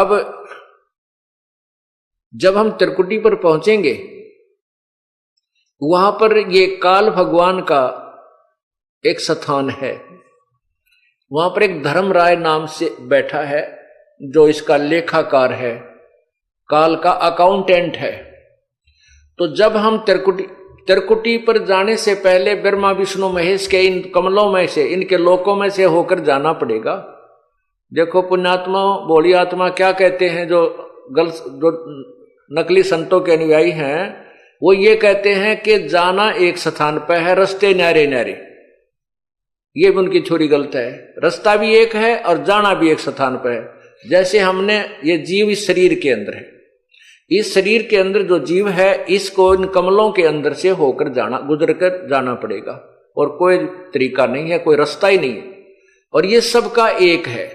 अब जब हम त्रिकुटी पर पहुंचेंगे, वहां पर ये काल भगवान का एक स्थान है। वहां पर एक धर्मराय नाम से बैठा है, जो इसका लेखाकार है, काल का अकाउंटेंट है। तो जब हम त्रिकुटी पर जाने से पहले ब्रह्मा विष्णु महेश के इन कमलों में से, इनके लोकों में से होकर जाना पड़ेगा। देखो पुण्यात्मा भोली आत्मा क्या कहते हैं, जो नकली संतों के अनुयायी हैं, वो ये कहते हैं कि जाना एक स्थान पर है, रास्ते न्यारे न्यारे। ये भी उनकी छोरी गलत है। रास्ता भी एक है और जाना भी एक स्थान पर है। जैसे हमने ये जीव इस शरीर के अंदर है, इस शरीर के अंदर जो जीव है, इसको इन कमलों के अंदर से होकर जाना, गुजर कर जाना पड़ेगा, और कोई तरीका नहीं है, कोई रास्ता ही नहीं है। और ये सबका एक है,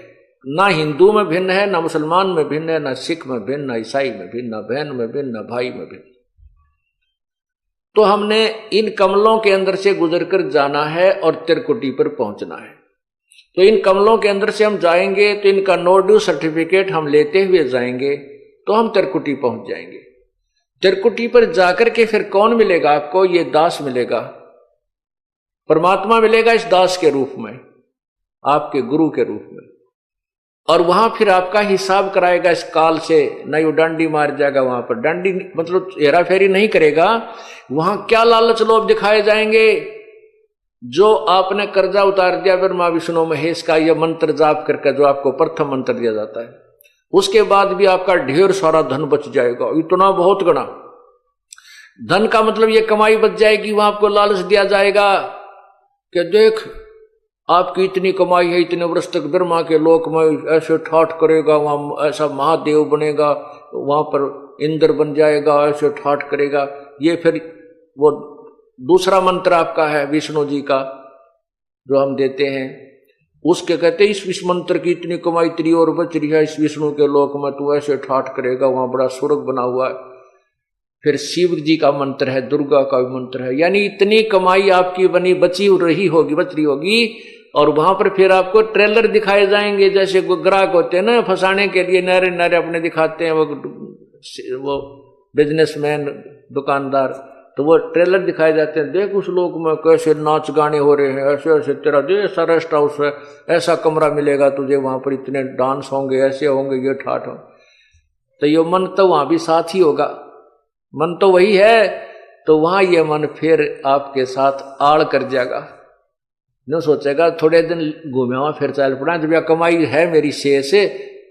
ना हिंदू में भिन्न है, ना मुसलमान में भिन्न है, ना सिख में भिन्न, ना ईसाई में भिन्न, ना बहन में भिन्न, ना भाई में भिन्न। तो हमने इन कमलों के अंदर से गुजर कर जाना है और त्रिकुटी पर पहुंचना है। तो इन कमलों के अंदर से हम जाएंगे तो इनका नो ड्यू सर्टिफिकेट हम लेते हुए जाएंगे, तो हम त्रिकुटी पहुंच जाएंगे। त्रिकुटी पर जाकर के फिर कौन मिलेगा आपको? ये दास मिलेगा, परमात्मा मिलेगा इस दास के रूप में, आपके गुरु के रूप में। और वहां फिर आपका हिसाब कराएगा इस काल से। नहीं वो डांडी मार जाएगा, वहां पर डांडी मतलब हेरा फेरी नहीं करेगा। वहां क्या लालच लोभ दिखाए जाएंगे? जो आपने कर्जा उतार दिया ब्रह्मा विष्णु महेश का, यह मंत्र जाप करके, जो आपको प्रथम मंत्र दिया जाता है, उसके बाद भी आपका ढेर सारा धन बच जाएगा, इतना बहुत गना धन का मतलब ये कमाई बच जाएगी। वहां आपको लालच दिया जाएगा कि देख आपकी इतनी कमाई है, इतने वर्ष तक ब्रह्मा के लोक में ऐसे ठाठ करेगा, वहां ऐसा महादेव बनेगा, वहां पर इंद्र बन जाएगा, ऐसे ठाठ करेगा। ये फिर वो दूसरा मंत्र आपका है विष्णु जी का, जो हम देते हैं, उसके कहते इस विष्णु मंत्र की इतनी कमाई तेरी और बच रही है, इस विष्णु के लोक में तू ऐसे ठाठ करेगा, वहां बड़ा स्वर्ग बना हुआ है। फिर शिव जी का मंत्र है, दुर्गा का भी मंत्र है, यानी इतनी कमाई आपकी बनी बच रही होगी। और वहां पर फिर आपको ट्रेलर दिखाए जाएंगे, जैसे ग्राहक होते हैं ना फंसाने के लिए, नारे नारे अपने दिखाते हैं वो बिजनेसमैन दुकानदार, तो वो ट्रेलर दिखाए जाते हैं। देख उस लोग में कैसे नाच गाने हो रहे हैं, ऐसे ऐसे तेरा जो ऐसा रेस्ट हाउस है, ऐसा कमरा मिलेगा तुझे, वहां पर इतने डांस होंगे, ऐसे होंगे, ये ठाठ हो। तो ये मन तो वहां भी साथ ही होगा, मन तो वही है। तो वहां ये मन फिर आपके साथ आड़ कर जाएगा, न सोचेगा थोड़े दिन घूमे वहां फिर चल पड़ा, जब यह कमाई है मेरी से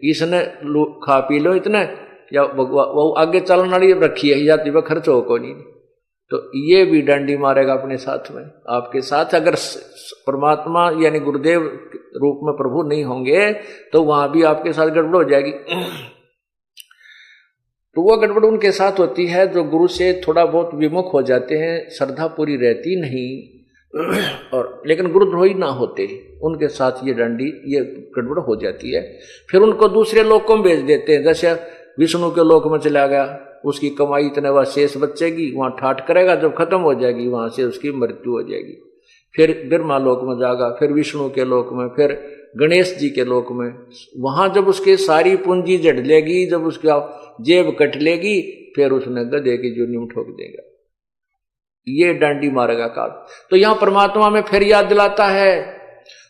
इसने खा पी लो इतने, या वो आगे चलने वाली रखी है जाती वह खर्च हो को नहीं। तो ये भी डंडी मारेगा अपने साथ में, आपके साथ। अगर परमात्मा यानी गुरुदेव रूप में प्रभु नहीं होंगे तो वहां भी आपके साथ गड़बड़ हो जाएगी। तो वो गड़बड़ उनके साथ होती है जो गुरु से थोड़ा बहुत विमुख हो जाते हैं, श्रद्धा पूरी रहती नहीं, और लेकिन गुरुद्रोही ना होते, उनके साथ ये डंडी ये गड़बड़ हो जाती है। फिर उनको दूसरे लोकों में भेज देते हैं, जैसे विष्णु के लोक में चला गया, उसकी कमाई इतने वह शेष बचेगी, वहां ठाठ करेगा, जब खत्म हो जाएगी वहां से उसकी मृत्यु हो जाएगी। फिर ब्रह्मा लोक में जाएगा, फिर विष्णु के लोक में, फिर गणेश जी के लोक में। वहां जब उसकी सारी पूंजी जड़ लेगी, जब उसका जेब कट लेगी, फिर उसने गधे की जोनी में ठोक देगा। ये डांडी मारेगा काल। तो यहां परमात्मा में फिर याद दिलाता है,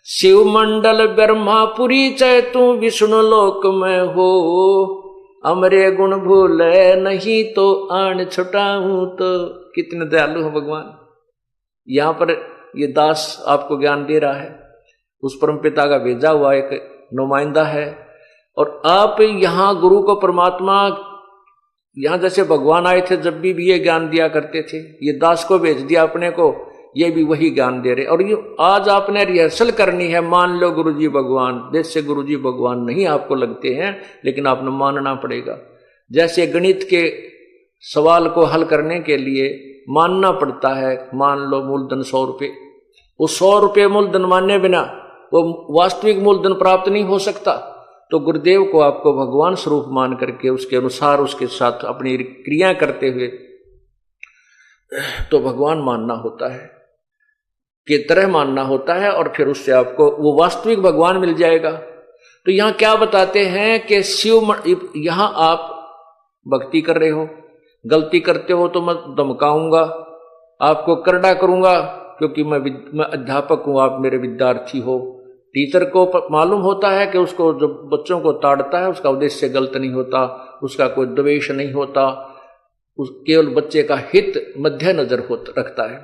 शिव मंडल ब्रह्मापुरी चै तू विष्णु लोक में हो, अमरे गुण भूले नहीं तो आन छुटाऊं। तो कितने दयालु है भगवान। यहां पर ये दास आपको ज्ञान दे रहा है, उस परम पिता का भेजा हुआ एक नुमाइंदा है। और आप यहां गुरु को परमात्मा, यहां जैसे भगवान आए थे जब भी ये ज्ञान दिया करते थे, ये दास को भेज दिया अपने को, ये भी वही ज्ञान दे रहे। और ये आज आपने रिहर्सल करनी है। मान लो गुरुजी भगवान, जैसे गुरुजी भगवान नहीं आपको लगते हैं, लेकिन आपने मानना पड़ेगा। जैसे गणित के सवाल को हल करने के लिए मानना पड़ता है, मान लो मूलधन 100 रुपये, वो 100 रुपये मूलधन मानने बिना वो वास्तविक मूलधन प्राप्त नहीं हो सकता। तो गुरुदेव को आपको भगवान स्वरूप मान करके उसके अनुसार उसके साथ अपनी क्रिया करते हुए तो भगवान मानना होता है, के तरह मानना होता है, और फिर उससे आपको वो वास्तविक भगवान मिल जाएगा। तो यहां क्या बताते हैं कि यहां आप भक्ति कर रहे हो, गलती करते हो तो मैं धमकाऊंगा, आपको करड़ा करूंगा, क्योंकि मैं अध्यापक हूं, आप मेरे विद्यार्थी हो। टीचर को मालूम होता है कि उसको जो बच्चों को ताड़ता है उसका उद्देश्य गलत नहीं होता, उसका कोई द्वेष नहीं होता, केवल बच्चे का हित मध्य नजर रखता है।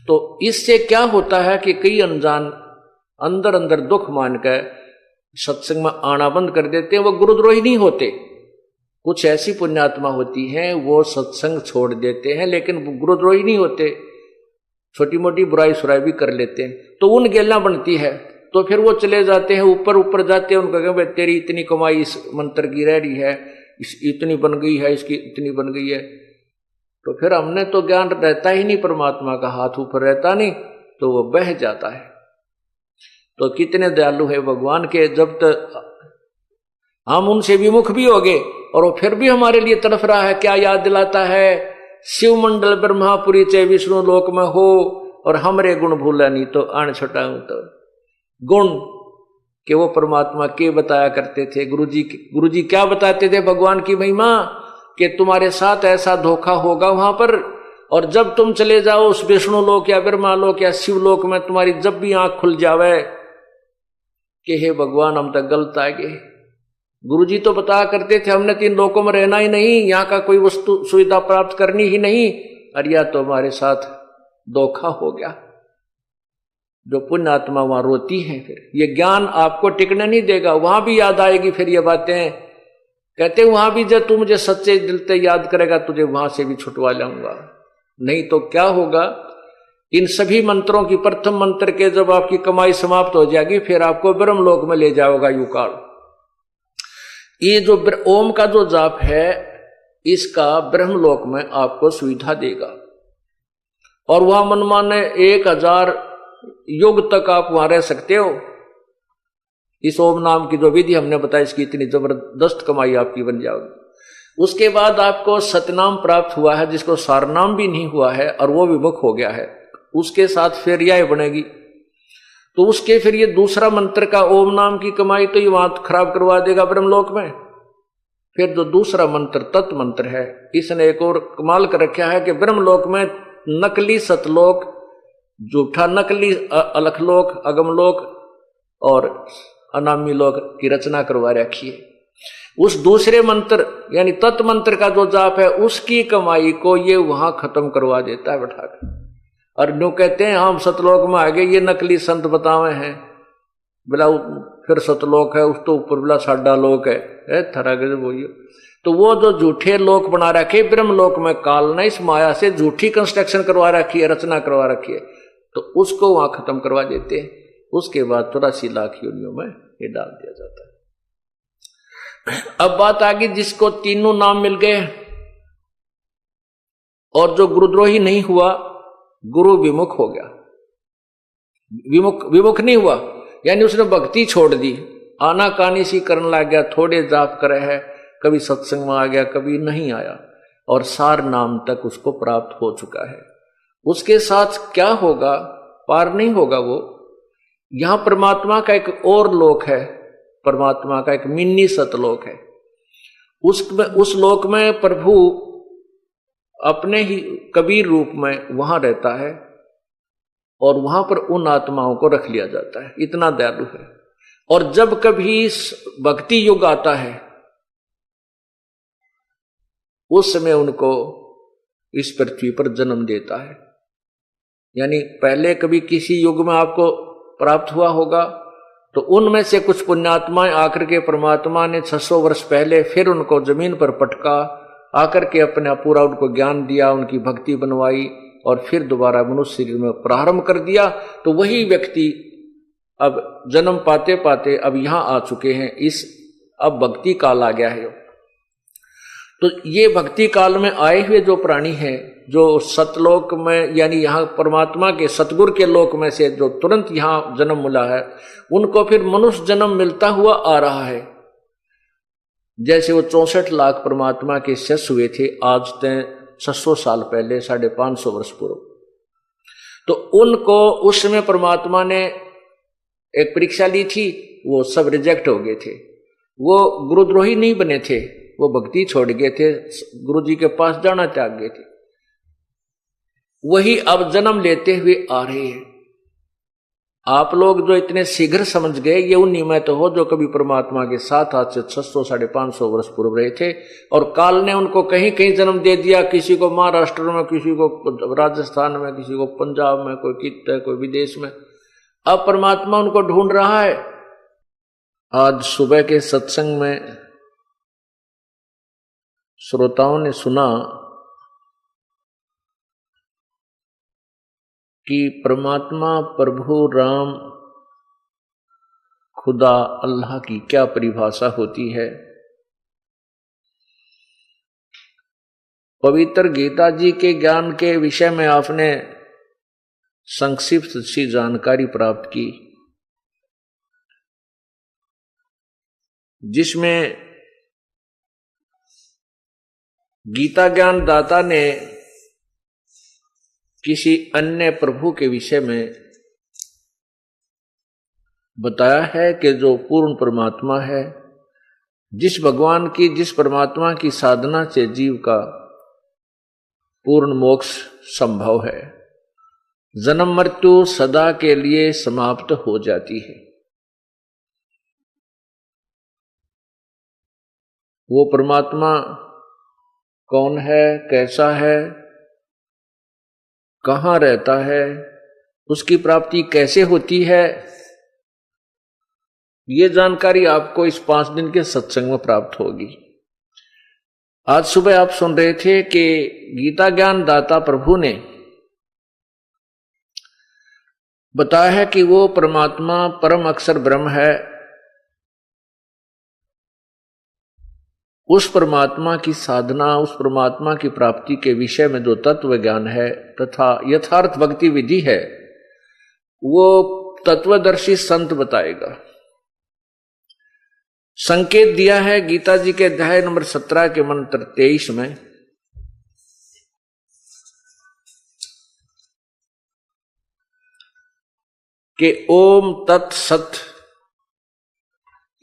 तो इससे क्या होता है कि कई अनजान अंदर अंदर दुख मान कर सत्संग में आना बंद कर देते हैं। वो गुरुद्रोही नहीं होते, कुछ ऐसी पुण्यात्मा होती हैं वो सत्संग छोड़ देते हैं, लेकिन गुरुद्रोही नहीं होते, छोटी मोटी बुराई सुराई भी कर लेते हैं। तो उन गेला बनती है, तो फिर वो चले जाते हैं ऊपर जाते हैं, उनको कहें तेरी इतनी कमाई इस मंत्र की रह रही है, इतनी बन गई है, इसकी इतनी बन गई है। तो फिर हमने तो ज्ञान रहता ही नहीं, परमात्मा का हाथ ऊपर रहता नहीं, तो वो बह जाता है। तो कितने दयालु है भगवान के, जब तक हम उनसे विमुख भी हो गए और वो फिर भी हमारे लिए तड़फ रहा है। क्या याद दिलाता है, शिव मंडल ब्रह्मापुरी चे विष्णु लोक में हो, और हमरे गुण भूला नहीं तो आन छटाऊं। तो गुण कि वो परमात्मा के बताया करते थे। गुरुजी क्या बताते थे भगवान की महिमा, कि तुम्हारे साथ ऐसा धोखा होगा वहां पर, और जब तुम चले जाओ उस विष्णु लोक या ब्रह्मा लोक या शिव लोक में, तुम्हारी जब भी आंख खुल जावे कि हे भगवान हम तक गलत आ गए। गुरुजी तो बताया करते थे हमने 3 लोकों में रहना ही नहीं, यहाँ का कोई वस्तु सुविधा प्राप्त करनी ही नहीं, और या तो हमारे साथ धोखा हो गया। जो पुण्य आत्मा वहां रोती है, फिर ये ज्ञान आपको टिकने नहीं देगा, वहां भी याद आएगी फिर ये बातें। कहते वहां भी जब तू मुझे सच्चे दिल से याद करेगा तुझे वहां से भी छुटवा लाऊंगा। नहीं तो क्या होगा, इन सभी मंत्रों की प्रथम मंत्र के जब आपकी कमाई समाप्त हो जाएगी, फिर आपको ब्रह्मलोक में ले जाओगा युकाल। ये जो ओम का जो जाप है, इसका ब्रह्मलोक में आपको सुविधा देगा, और वहां मनमाने 1000 युग तक आप वहां रह सकते हो। इस ओम नाम की जो विधि हमने बताई, इसकी इतनी जबरदस्त कमाई आपकी बन जाएगी। उसके बाद आपको सतनाम प्राप्त हुआ है, जिसको सारनाम भी नहीं हुआ है, और वो विमुख हो गया है। उसके साथ फिर यह बनेगी, तो उसके फिर ये दूसरा मंत्र का ओम नाम की कमाई तो ये वहां खराब करवा देगा ब्रह्मलोक में। फिर जो दूसरा मंत्र तत् मंत्र है, इसने एक और कमाल कर रखा है कि ब्रह्मलोक में नकली सतलोक, झूठा नकली अलखलोक, अगमलोक और अनामी लोक की रचना करवा रखी है। उस दूसरे मंत्र यानी तत् मंत्र का जो जाप है, उसकी कमाई को ये वहां खत्म करवा देता है बैठाकर। और नो कहते हैं हम सतलोक में आ गए, ये नकली संत बतावे हैं, बोला फिर सतलोक है, उस तो ऊपर बोला साडा लोक है थरा के बोलिए। तो वो जो झूठे लोक बना रखे ब्रह्मलोक में, काल ने इस माया से झूठी कंस्ट्रक्शन करवा रखी है, रचना करवा रखी है, तो उसको वहां खत्म करवा देते हैं। उसके बाद 84 लाख योनियों में ये डाल दिया जाता है। अब बात आ गई जिसको तीनों नाम मिल गए और जो गुरुद्रोही नहीं हुआ, गुरु विमुख हो गया। विमुख नहीं हुआ यानी उसने भक्ति छोड़ दी, आनाकानी सी करने लग गया, थोड़े जाप करे है, कभी सत्संग में आ गया, कभी नहीं आया, और सार नाम तक उसको प्राप्त हो चुका है। उसके साथ क्या होगा, पार नहीं होगा वो। यहां परमात्मा का एक और लोक है, परमात्मा का एक मिनी सतलोक है। उस लोक में प्रभु अपने ही कबीर रूप में वहां रहता है और वहां पर उन आत्माओं को रख लिया जाता है, इतना दयालु है। और जब कभी भक्ति युग आता है उस समय उनको इस पृथ्वी पर जन्म देता है। यानी पहले कभी किसी युग में आपको प्राप्त हुआ होगा, तो उनमें से कुछ पुण्यात्माएं आकर के परमात्मा ने 600 वर्ष पहले फिर उनको जमीन पर पटका, आकर के अपना पूरा उनको ज्ञान दिया, उनकी भक्ति बनवाई और फिर दोबारा मनुष्य शरीर में प्रारंभ कर दिया। तो वही व्यक्ति अब जन्म पाते पाते अब यहां आ चुके हैं, इस अब भक्ति काल आ गया है। तो ये भक्ति काल में आए हुए जो प्राणी हैं, जो सतलोक में यानी यहाँ परमात्मा के सतगुरु के लोक में से जो तुरंत यहाँ जन्म मिला है, उनको फिर मनुष्य जन्म मिलता हुआ आ रहा है। जैसे वो 64 लाख परमात्मा के शिष्य हुए थे आज तक 600 साल पहले, 550 वर्ष पूर्व, तो उनको उस समय परमात्मा ने एक परीक्षा ली थी, वो सब रिजेक्ट हो गए थे। वो गुरुद्रोही नहीं बने थे, वो भक्ति छोड़ गए थे, गुरु जी के पास जाना त्याग गए थे। वही अब जन्म लेते हुए आ रहे हैं। आप लोग जो इतने शीघ्र समझ गए, ये उन्हीं में तो हो जो कभी परमात्मा के साथ आज से 600 550 वर्ष पूर्व रहे थे, और काल ने उनको कहीं कहीं जन्म दे दिया, किसी को महाराष्ट्र में, किसी को राजस्थान में, किसी को पंजाब में, कोई कित कोई विदेश में। अब परमात्मा उनको ढूंढ रहा है। आज सुबह के सत्संग में श्रोताओं ने सुना कि परमात्मा, प्रभु राम, खुदा, अल्लाह की क्या परिभाषा होती है। पवित्र गीता जी के ज्ञान के विषय में आपने संक्षिप्त सी जानकारी प्राप्त की, जिसमें गीता ज्ञान दाता ने किसी अन्य प्रभु के विषय में बताया है कि जो पूर्ण परमात्मा है, जिस भगवान की, जिस परमात्मा की साधना से जीव का पूर्ण मोक्ष संभव है, जन्म मृत्यु सदा के लिए समाप्त हो जाती है। वो परमात्मा कौन है, कैसा है, कहाँ रहता है, उसकी प्राप्ति कैसे होती है, ये जानकारी आपको इस 5 दिन के सत्संग में प्राप्त होगी। आज सुबह आप सुन रहे थे कि गीता ज्ञान दाता प्रभु ने बताया है कि वो परमात्मा परम अक्षर ब्रह्म है। उस परमात्मा की साधना, उस परमात्मा की प्राप्ति के विषय में जो तत्व ज्ञान है तथा यथार्थ भक्ति विधि है, वो तत्वदर्शी संत बताएगा। संकेत दिया है गीता जी के अध्याय नंबर 17 के मंत्र 23 में कि ओम तत्सत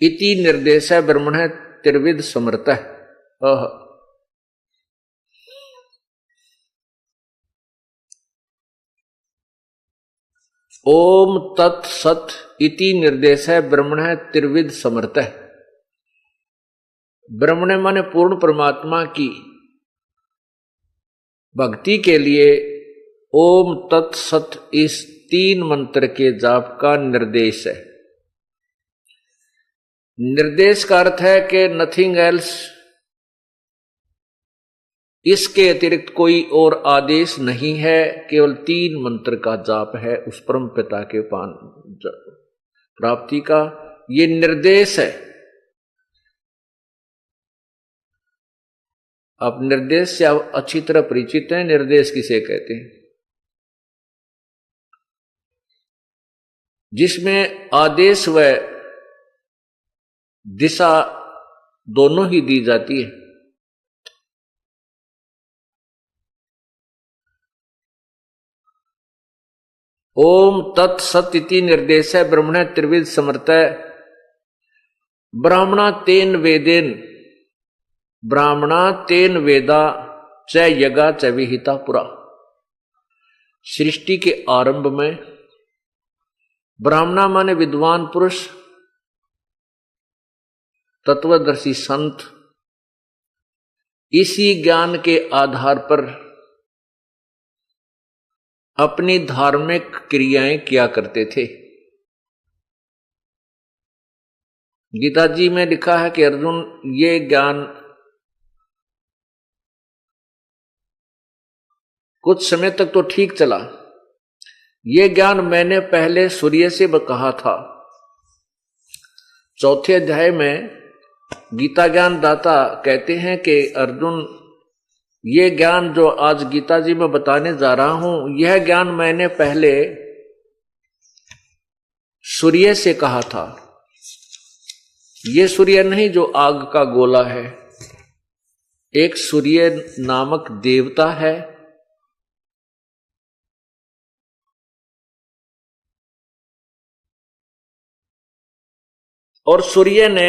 इति निर्देश ब्रह्मण त्रिविध समर्थ। ओम तत्सत इति निर्देश ब्रह्मण त्रिविध समर्थ। ब्रह्मण माने पूर्ण परमात्मा की भक्ति के लिए ओम तत्सत इस 3 मंत्र के जाप का निर्देश है। निर्देश का अर्थ है कि नथिंग एल्स, इसके अतिरिक्त कोई और आदेश नहीं है, केवल 3 मंत्र का जाप है उस परम पिता के प्राप्ति का, ये निर्देश है। आप निर्देश से आप अच्छी तरह परिचित हैं। निर्देश किसे कहते हैं? जिसमें आदेश व दिशा दोनों ही दी जाती है। ओम तत्सत इति निर्देश ब्रह्मण त्रिविध समर्थ। ब्राह्मणा तेन वेदेन, ब्राह्मणा तेन वेदा च यगा च विहिता पुरा। सृष्टि के आरंभ में ब्राह्मणा माने विद्वान पुरुष, तत्वदर्शी संत, इसी ज्ञान के आधार पर अपनी धार्मिक क्रियाएं किया करते थे। गीता जी में लिखा है कि अर्जुन, ये ज्ञान कुछ समय तक तो ठीक चला, ये ज्ञान मैंने पहले सूर्य से कहा था। 4थे अध्याय में गीता ज्ञान दाता कहते हैं कि अर्जुन, ये ज्ञान जो आज गीता जी में बताने जा रहा हूं, यह ज्ञान मैंने पहले सूर्य से कहा था। ये सूर्य नहीं जो आग का गोला है, एक सूर्य नामक देवता है, और सूर्य ने,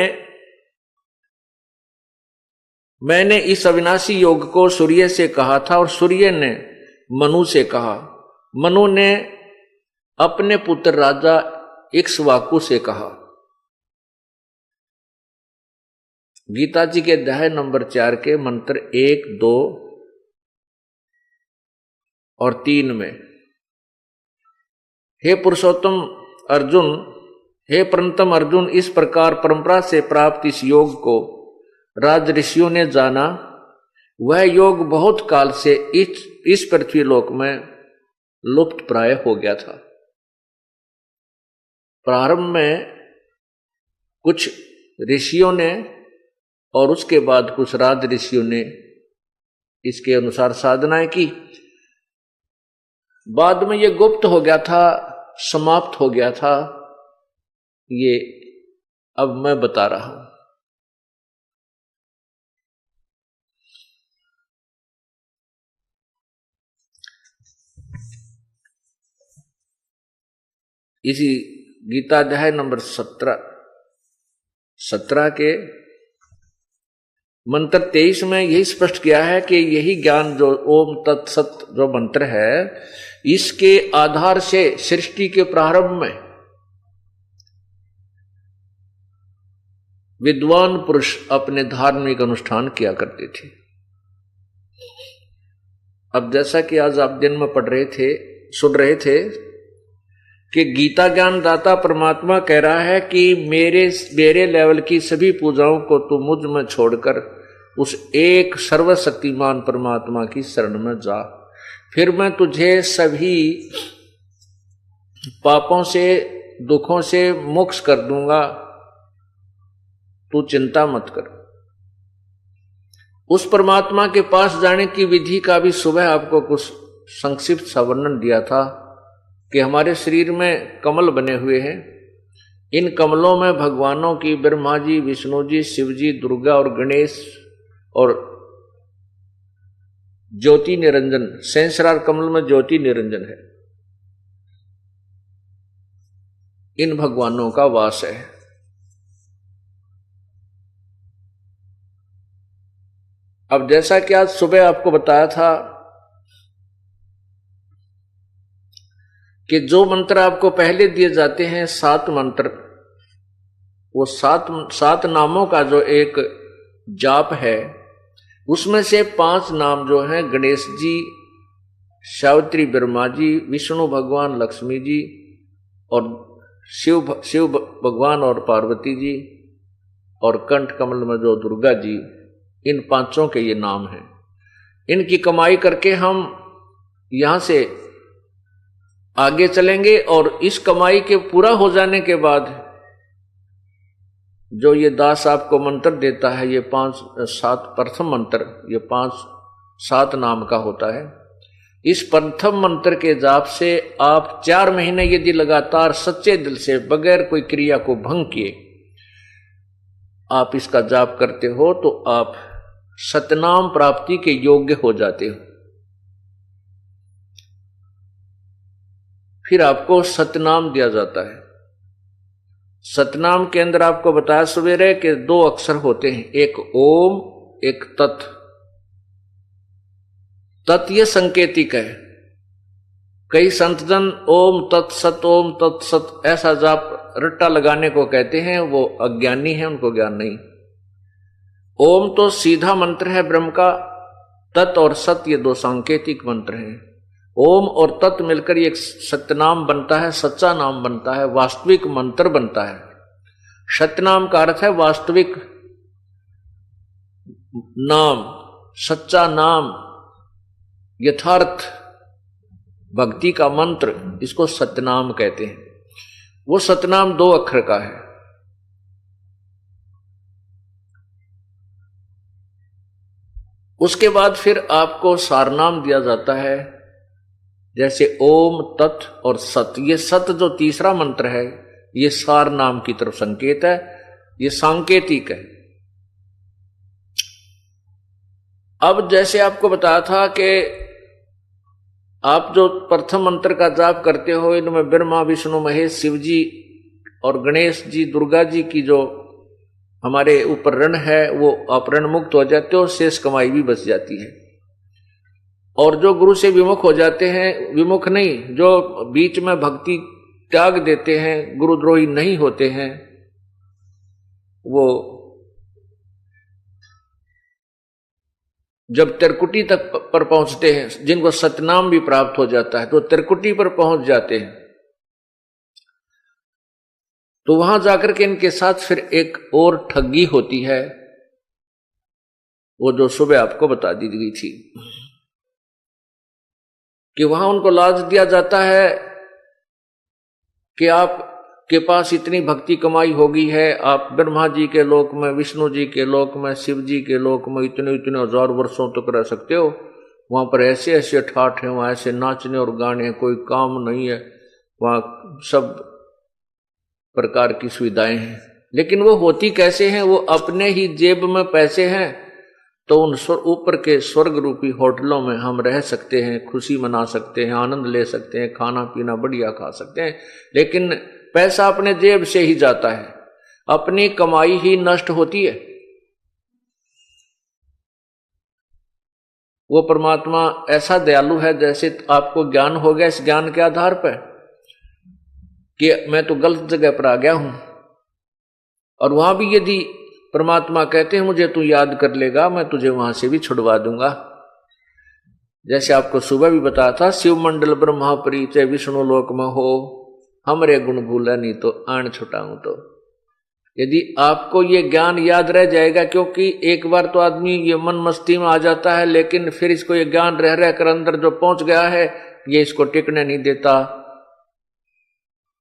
मैंने इस अविनाशी योग को सूर्य से कहा था और सूर्य ने मनु से कहा। मनु ने अपने पुत्र राजा इक्ष्वाकु से कहा। गीता जी के अध्याय नंबर 4 के मंत्र 1, 2 और 3 में, हे पुरुषोत्तम अर्जुन, हे प्रणतम अर्जुन, इस प्रकार परंपरा से प्राप्त इस योग को राज ऋषियों ने जाना। वह योग बहुत काल से इस पृथ्वी लोक में लुप्त प्राय हो गया था। प्रारंभ में कुछ ऋषियों ने और उसके बाद कुछ राज ऋषियों ने इसके अनुसार साधनाएं की। बाद में ये गुप्त हो गया था, समाप्त हो गया था। ये अब मैं बता रहा हूं। इसी गीता अध्याय नंबर 17 के मंत्र 23 में यही स्पष्ट किया है कि यही ज्ञान जो ओम तत्सत जो मंत्र है, इसके आधार से सृष्टि के प्रारंभ में विद्वान पुरुष अपने धार्मिक अनुष्ठान किया करते थे। अब जैसा कि आज आप दिन में पढ़ रहे थे, सुन रहे थे कि गीता ज्ञान दाता परमात्मा कह रहा है कि मेरे लेवल की सभी पूजाओं को तू मुझ में छोड़कर उस एक सर्वशक्तिमान परमात्मा की शरण में जा, फिर मैं तुझे सभी पापों से, दुखों से मुक्त कर दूंगा, तू चिंता मत कर। उस परमात्मा के पास जाने की विधि का भी सुबह आपको कुछ संक्षिप्त सा वर्णन दिया था कि हमारे शरीर में कमल बने हुए हैं। इन कमलों में भगवानों की ब्रह्मा जी, विष्णु जी, शिव जी, दुर्गा और गणेश और ज्योति निरंजन, सहस्रार कमल में ज्योति निरंजन है, इन भगवानों का वास है। अब जैसा कि आज सुबह आपको बताया था कि जो मंत्र आपको पहले दिए जाते हैं 7 मंत्र, वो 7 नामों का जो एक जाप है, उसमें से 5 नाम जो हैं गणेश जी, सावित्री ब्रह्मा जी, विष्णु भगवान लक्ष्मी जी और शिव भगवान और पार्वती जी, और कंठ कमल में जो दुर्गा जी, इन 5 के ये नाम हैं। इनकी कमाई करके हम यहां से आगे चलेंगे और इस कमाई के पूरा हो जाने के बाद जो ये दास आपको मंत्र देता है, ये 5-7 प्रथम मंत्र, ये 5-7 नाम का होता है। इस प्रथम मंत्र के जाप से आप 4 महीने यदि लगातार सच्चे दिल से बगैर कोई क्रिया को भंग किए आप इसका जाप करते हो तो आप सतनाम प्राप्ति के योग्य हो जाते हो। फिर आपको सतनाम दिया जाता है। सतनाम के अंदर आपको बताया सवेरे के 2 अक्षर होते हैं, एक ओम, एक तत्। तत् ये संकेतिक है। कई संतजन ओम तत्सत ऐसा जाप रट्टा लगाने को कहते हैं, वो अज्ञानी है, उनको ज्ञान नहीं। ओम तो सीधा मंत्र है ब्रह्म का, तत् और सत ये 2 सांकेतिक मंत्र हैं। ओम और तत् मिलकर एक सत्यनाम बनता है, सच्चा नाम बनता है, वास्तविक मंत्र बनता है। सत्यनाम का अर्थ है वास्तविक नाम, सच्चा नाम, यथार्थ भक्ति का मंत्र, इसको सत्यनाम कहते हैं। वो सतनाम 2 अक्षर का है। उसके बाद फिर आपको सारनाम दिया जाता है, जैसे ओम, तत् और सत। ये सत जो तीसरा मंत्र है, ये सार नाम की तरफ संकेत है, ये सांकेतिक है। अब जैसे आपको बताया था कि आप जो प्रथम मंत्र का जाप करते हो, इनमें ब्रह्मा, विष्णु, महेश, शिव जी और गणेश जी दुर्गा जी की जो हमारे ऊपर ऋण है वो आप ऋण मुक्त हो जाते हो, शेष कमाई भी बच जाती है। और जो गुरु से विमुख हो जाते हैं, विमुख नहीं, जो बीच में भक्ति त्याग देते हैं, गुरुद्रोही नहीं होते हैं, वो जब त्रिकुटी तक पर पहुंचते हैं, जिनको सतनाम भी प्राप्त हो जाता है, तो त्रिकुटी पर पहुंच जाते हैं, तो वहां जाकर के इनके साथ फिर एक और ठगी होती है, वो जो सुबह आपको बता दी गई थी कि वहां उनको लाज दिया जाता है कि आप के पास इतनी भक्ति कमाई होगी है, आप ब्रह्मा जी के लोक में, विष्णु जी के लोक में, शिव जी के लोक में इतने इतने हजार वर्षों तक रह सकते हो। वहां पर ऐसे ऐसे ठाठ हैं, वहां ऐसे नाचने और गाने कोई काम नहीं है, वहां सब प्रकार की सुविधाएं हैं। लेकिन वो होती कैसे हैं? वो अपने ही जेब में पैसे हैं तो उन ऊपर के स्वर्ग रूपी होटलों में हम रह सकते हैं, खुशी मना सकते हैं, आनंद ले सकते हैं, खाना पीना बढ़िया खा सकते हैं, लेकिन पैसा अपने जेब से ही जाता है, अपनी कमाई ही नष्ट होती है। वो परमात्मा ऐसा दयालु है, जैसे आपको ज्ञान हो गया, इस ज्ञान के आधार पर कि मैं तो गलत जगह पर आ गया हूं, और वहां भी यदि परमात्मा कहते हैं मुझे तू याद कर लेगा, मैं तुझे वहां से भी छुड़वा दूंगा। जैसे आपको सुबह भी बताया था, शिव मंडल ब्रह्मा परिचय विष्णु लोक में हो, हमरे गुण भूला नहीं तो आन छुटाऊं। तो यदि आपको ये ज्ञान याद रह जाएगा, क्योंकि एक बार तो आदमी ये मन मस्ती में आ जाता है, लेकिन फिर इसको ये ज्ञान रह रह कर अंदर जो पहुंच गया है, ये इसको टिकने नहीं देता,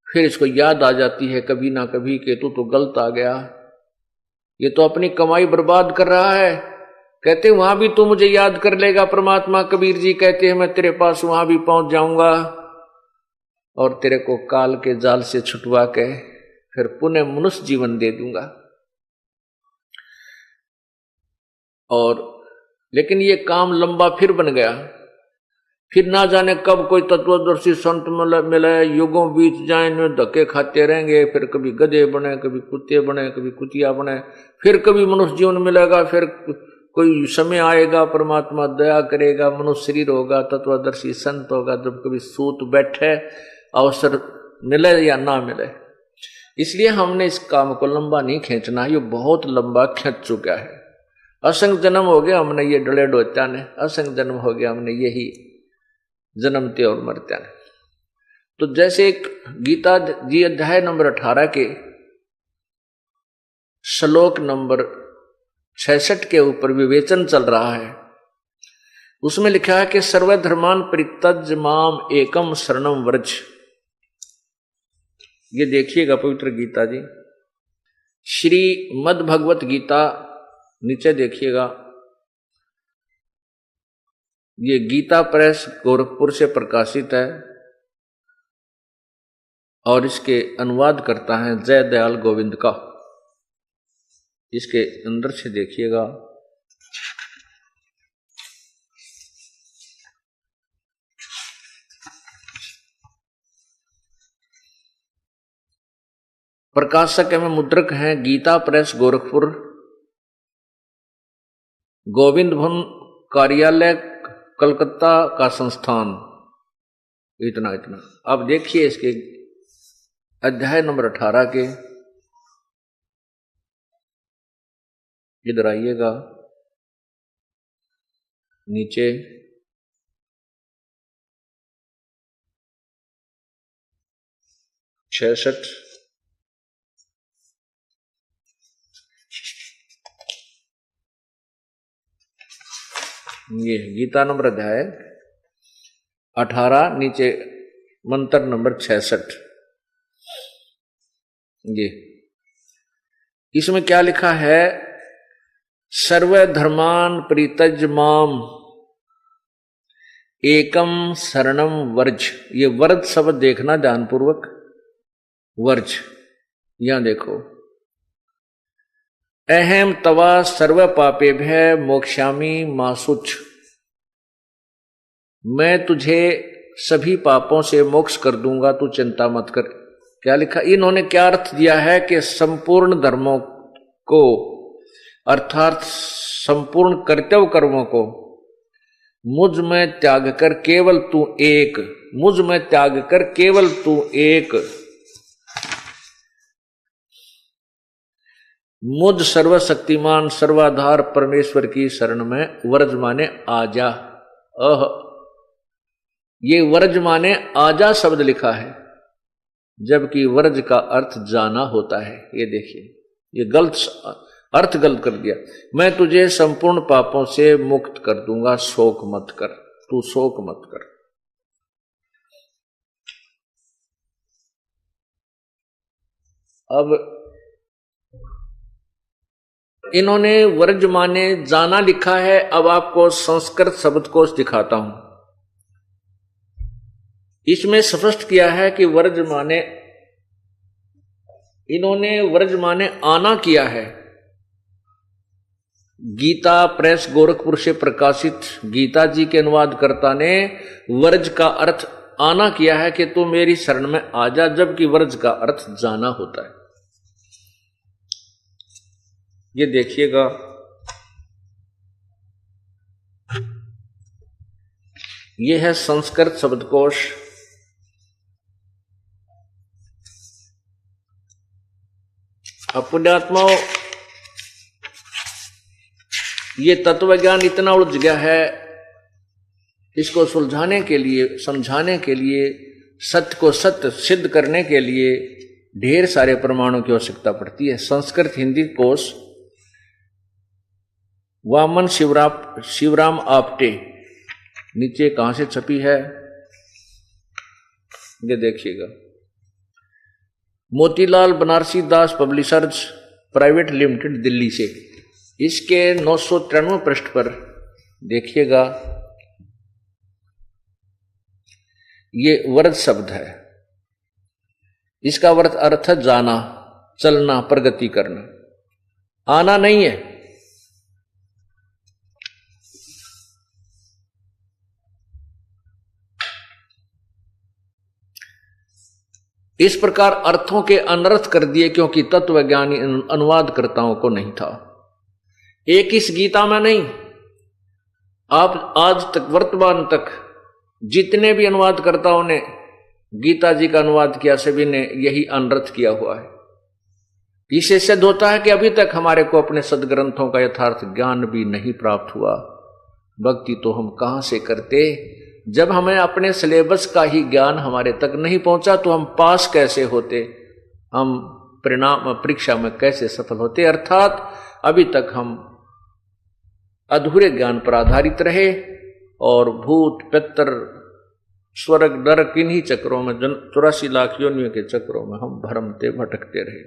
फिर इसको याद आ जाती है कभी ना कभी कि तू तो गलत आ गया, ये तो अपनी कमाई बर्बाद कर रहा है। कहते वहां भी तू मुझे याद कर लेगा, परमात्मा कबीर जी कहते हैं मैं तेरे पास वहां भी पहुंच जाऊंगा और तेरे को काल के जाल से छुटवा के फिर पुनः मनुष्य जीवन दे दूंगा। और लेकिन ये काम लंबा फिर बन गया, फिर ना जाने कब कोई तत्वदर्शी संत मिले, युगों बीत जाए, धक्के खाते रहेंगे, फिर कभी गधे बने, कभी कुत्ते बने, कभी कुतिया बने, फिर कभी मनुष्य जीवन मिलेगा, फिर कोई समय आएगा परमात्मा दया करेगा, मनुष्य शरीर होगा, तत्वदर्शी संत होगा, जब कभी सूत बैठे, अवसर मिले या ना मिले। इसलिए हमने इस काम को लंबा नहीं खींचना, ये बहुत लंबा खींच चुका है। असंख्य जन्म हो गया हमने ये डले डोत्या ने, असंख्य जन्म हो गया हमने यही जन्मते और मरते ने। तो जैसे एक गीता जी अध्याय नंबर 18 के श्लोक नंबर 66 के ऊपर विवेचन चल रहा है, उसमें लिखा है कि सर्वधर्मान परित्यज माम एकम शरणम व्रज। ये देखिएगा पवित्र गीता जी, श्री मद् भगवत गीता, नीचे देखिएगा, ये गीता प्रेस गोरखपुर से प्रकाशित है और इसके अनुवाद करता है जय दयाल गोविंद का। इसके अंदर से देखिएगा, प्रकाशक एवं मुद्रक हैं गीता प्रेस गोरखपुर, गोविंद भवन कार्यालय कलकत्ता का संस्थान। इतना इतना अब देखिए इसके अध्याय नंबर 18 के, इधर आइएगा नीचे, छठ ये गीता नंबर अध्याय 18, नीचे मंत्र नंबर 66। ये इसमें क्या लिखा है, सर्वधर्मान परित्यज माम एकम शरणम वर्ज। ये वर्ज शब्द देखना ध्यानपूर्वक, वर्ज यहां देखो, अहम तवा सर्व पापेभ्य मोक्षामि मासुच। मैं तुझे सभी पापों से मोक्ष कर दूंगा, तू चिंता मत कर। क्या लिखा, इन्होंने क्या अर्थ दिया है कि संपूर्ण धर्मों को अर्थात संपूर्ण कर्तव्य कर्मों को मुझ में त्याग कर केवल तू एक, मुझ में त्याग कर केवल तू एक, मुझ सर्वशक्तिमान सर्वाधार परमेश्वर की शरण में वर्ज माने आजा। ये वर्ज माने आजा शब्द लिखा है, जबकि वर्ज का अर्थ जाना होता है। ये देखिए, ये अर्थ गलत कर दिया। मैं तुझे संपूर्ण पापों से मुक्त कर दूंगा, शोक मत कर, तू शोक मत कर। अब इन्होंने वर्ज माने जाना लिखा है। अब आपको संस्कृत शब्दकोश दिखाता हूं। इसमें स्पष्ट किया है कि वर्ज माने, इन्होंने वर्ज माने आना किया है। गीता प्रेस गोरखपुर से प्रकाशित गीता जी के अनुवादकर्ता ने वर्ज का अर्थ आना किया है कि तू मेरी शरण में आ जा, जबकि वर्ज का अर्थ जाना होता है। ये देखिएगा, ये है संस्कृत शब्दकोश। पुण्यात्माओं, ये तत्वज्ञान इतना उलझ गया है, इसको सुलझाने के लिए, समझाने के लिए, सत्य को सत्य सिद्ध करने के लिए ढेर सारे प्रमाणों की आवश्यकता पड़ती है। संस्कृत हिंदी कोश वामन शिवराम आप्टे, नीचे कहां से छपी है ये देखिएगा, मोतीलाल बनारसी दास पब्लिशर्स प्राइवेट लिमिटेड दिल्ली से। इसके 993 पृष्ठ पर देखिएगा, ये वर्ज शब्द है। इसका अर्थ है जाना, चलना, प्रगति करना, आना नहीं है। इस प्रकार अर्थों के अनर्थ कर दिए, क्योंकि तत्वज्ञानी अनुवादकर्ताओं को नहीं था। एक इस गीता में नहीं, आप आज तक वर्तमान तक जितने भी अनुवादकर्ताओं ने गीता जी का अनुवाद किया, सभी ने यही अनर्थ किया हुआ है। इससे सिद्ध होता है कि अभी तक हमारे को अपने सदग्रंथों का यथार्थ ज्ञान भी नहीं प्राप्त हुआ। भक्ति तो हम कहां से करते, जब हमें अपने सिलेबस का ही ज्ञान हमारे तक नहीं पहुंचा तो हम पास कैसे होते, हम परिणाम परीक्षा में कैसे सफल होते। अर्थात अभी तक हम अधूरे ज्ञान पर आधारित रहे और भूत पितर स्वर्ग नरक इन्हीं चक्रों में, 84 लाख योनियों के चक्रों में हम भ्रमते भटकते रहे।